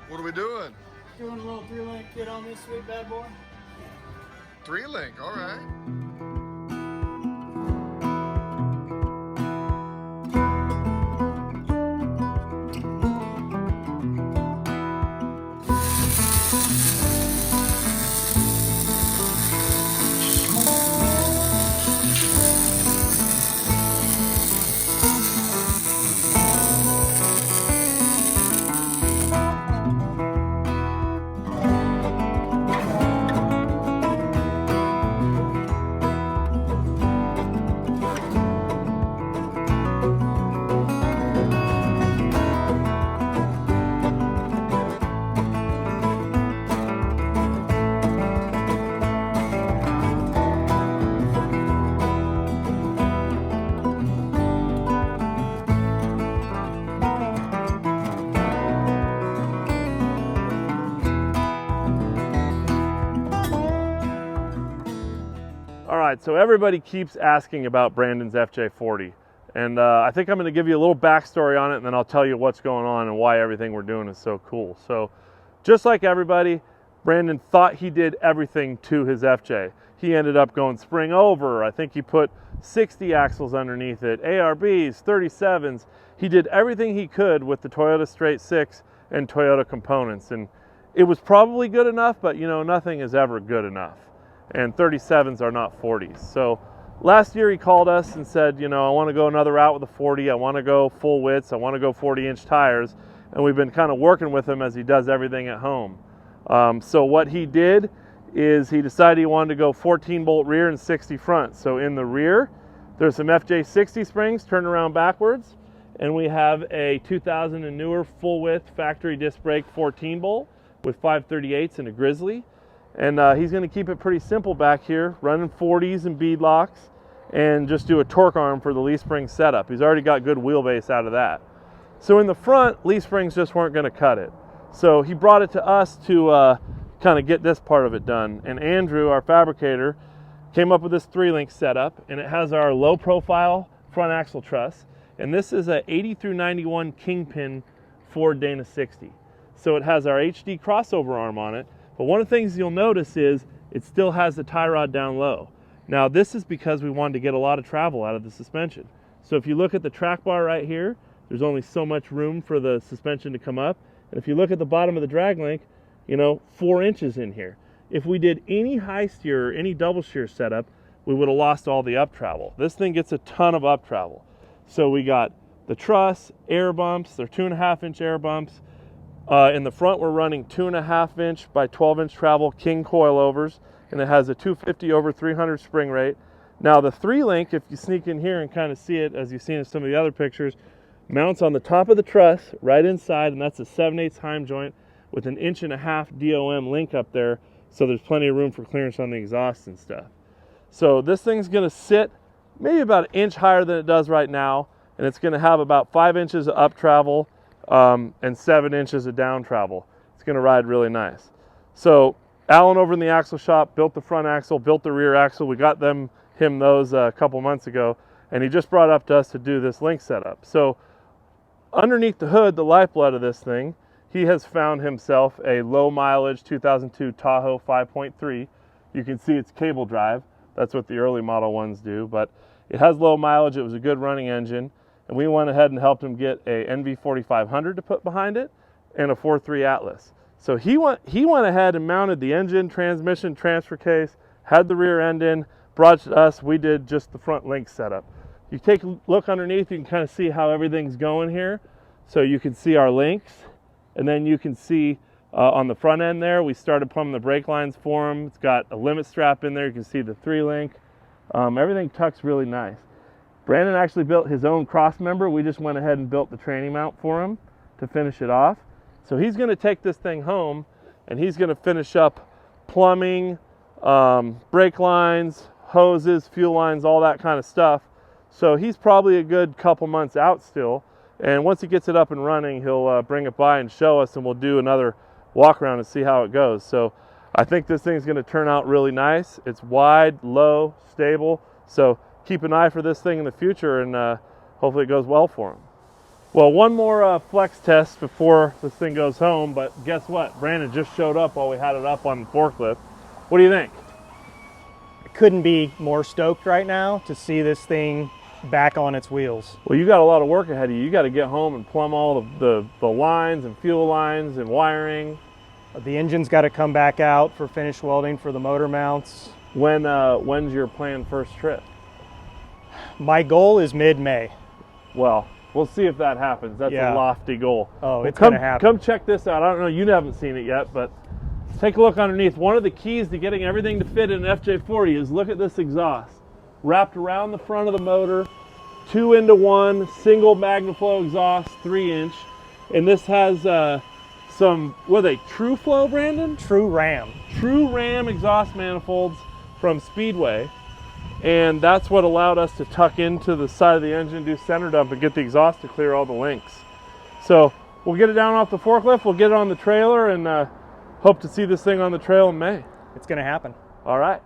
What are we doing? Doing a little 3-link kit on this sweet bad boy. 3-link, all right. All right, so everybody keeps asking about Brandon's FJ40, and I think I'm going to give you a little backstory on it, and then I'll tell you what's going on and why everything we're doing is so cool. So, just like everybody, Brandon thought he did everything to his FJ. He ended up going spring over. I think he put 60 axles underneath it, ARBs, 37s. He did everything he could with the Toyota Straight 6 and Toyota components, and it was probably good enough, but you know, nothing is ever good enough. And 37s are not 40s. So last year he called us and said, you know, I want to go another route with a 40. I want to go full widths. I want to go 40-inch tires. And we've been kind of working with him as he does everything at home. So what he did is he decided he wanted to go 14-bolt rear and 60 front. So in the rear, there's some FJ60 springs turned around backwards. And we have a 2000 and newer full-width factory disc brake 14-bolt with 538s and a Grizzly. And he's going to keep it pretty simple back here, running 40s and bead locks, and just do a torque arm for the leaf spring setup. He's already got good wheelbase out of that. So in the front, leaf springs just weren't going to cut it. So he brought it to us to kind of get this part of it done. And Andrew, our fabricator, came up with this 3-link setup, and it has our low profile front axle truss. And this is a 80 through 91 Kingpin Ford Dana 60. So it has our HD crossover arm on it. But one of the things you'll notice is it still has the tie rod down low. Now this is because we wanted to get a lot of travel out of the suspension. So if you look at the track bar right here, there's only so much room for the suspension to come up. And if you look at the bottom of the drag link, you know, 4 inches in here. If we did any high steer or any double shear setup, we would have lost all the up travel. This thing gets a ton of up travel. So we got the truss, air bumps, they're 2.5-inch air bumps. In the front, we're running 2.5-inch by 12-inch travel King coilovers, and it has a 250 over 300 spring rate. Now the 3-link, if you sneak in here and kind of see it, as you've seen in some of the other pictures, mounts on the top of the truss right inside, and that's a 7/8 Heim joint with an 1.5-inch DOM link up there, so there's plenty of room for clearance on the exhaust and stuff. So this thing's going to sit maybe about 1 inch higher than it does right now, and it's going to have about 5 inches of up travel and 7 inches of down travel. It's going to ride really nice. So Alan over in the axle shop built the front axle, built the rear axle. We got him those a couple months ago, and he just brought up to us to do this link setup. So underneath the hood, the lifeblood of this thing, he has found himself a low mileage 2002 Tahoe 5.3. You can see it's cable drive. That's what the early model ones do, but it has low mileage. It was a good running engine. And we went ahead and helped him get a NV4500 to put behind it and a 4.3 Atlas. So he went ahead and mounted the engine, transmission, transfer case, had the rear end in, brought it to us. We did just the front link setup. You take a look underneath, you can kind of see how everything's going here. So you can see our links, and then you can see on the front end there, we started plumbing the brake lines for him. It's got a limit strap in there. You can see the 3-link. Everything tucks really nice. Brandon actually built his own cross member. We just went ahead and built the tranny mount for him to finish it off. So he's going to take this thing home, and he's going to finish up plumbing, brake lines, hoses, fuel lines, all that kind of stuff. So he's probably a good couple months out still. And once he gets it up and running, he'll bring it by and show us, and we'll do another walk around and see how it goes. So I think this thing's going to turn out really nice. It's wide, low, stable. So keep an eye for this thing in the future, and hopefully it goes well for him. Well, one more flex test before this thing goes home, but guess what? Brandon just showed up while we had it up on the forklift. What do you think? I couldn't be more stoked right now to see this thing back on its wheels. Well, you got a lot of work ahead of you. You got to get home and plumb all the lines and fuel lines and wiring. The engine's got to come back out for finish welding for the motor mounts. When's your planned first trip? My goal is mid-May. Well, we'll see if that happens. That's a lofty goal. Oh, well, it's going to happen. Come check this out. I don't know, you haven't seen it yet, but take a look underneath. One of the keys to getting everything to fit in an FJ40 is look at this exhaust. Wrapped around the front of the motor, 2-into-1, single MagnaFlow exhaust, 3-inch. And this has some, what are they, True Flow, Brandon? True Ram. True Ram exhaust manifolds from Speedway. And that's what allowed us to tuck into the side of the engine, do center dump, and get the exhaust to clear all the links. So we'll get it down off the forklift, we'll get it on the trailer, and hope to see this thing on the trail in May. It's going to happen. All right.